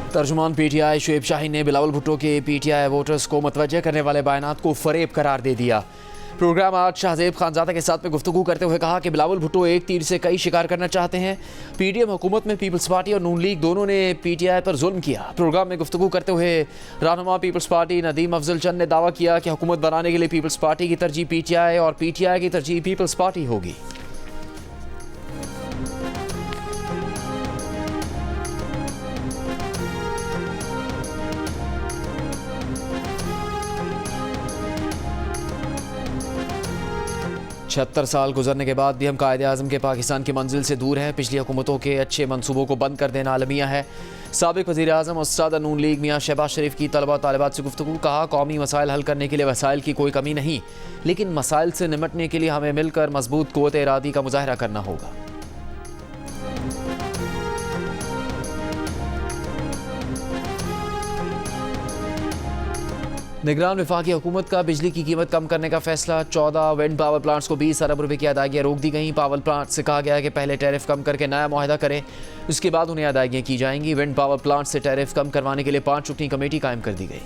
तर्जुमान PTI Shoaib Shaheen ने बिलावल भुट्टो के PTI voters को मुतवज्जे करने वाले बयानात को फरेब करार दे दिया। प्रोग्राम आज शाहजेब खानजादा के साथ में गुफ्तगू करते हुए कहा कि बिलावल भुट्टो एक तीर से कई शिकार करना चाहते हैं। पीडीएम हुकूमत में पीपल्स पार्टी और नून लीग दोनों ने पीटीआई पर जुल्म किया। प्रोग्राम में गुफ्तगू करते हुए रहनुमा पीपल्स पार्टी नदीम अफजल चंद ने दावा किया कि हुकूमत बनाने के लिए पीपल्स पार्टी की तरजीह पीटीआई और पीटीआई की तरजीह पीपल्स पार्टी होगी। छहत्तर साल गुजरने के बाद भी हम कायद-ए-आज़म के पाकिस्तान की मंजिल से दूर हैं। पिछली हुकूमतों के अच्छे मनसूबों को बंद कर देना अलमिया है। साबिक वज़ीर आज़म और सदर नून लीग मियाँ शहबाज शरीफ की तलबा तालिबात से गुफ्तगू। कहा, कौमी मसाइल हल करने के लिए वसाइल की कोई कमी नहीं, लेकिन मसाइल से निपटने के लिए हमें मिलकर मजबूत क़ुव्वत इरादी का मुजाहरा करना होगा। निगरान वफाकी हुकूमत का बिजली की कीमत कम करने का फैसला। 14 विंड पावर प्लांट्स को 20 अरब रुपए की अदायगियाँ रोक दी गई। पावर प्लांट से कहा गया है कि पहले टैरिफ कम करके नया मुआहदा करें, उसके बाद उन्हें अदायगियाँ की जाएंगी। विंड पावर प्लांट से टैरिफ कम करवाने के लिए 5 रुकनी कमेटी कायम कर दी गई।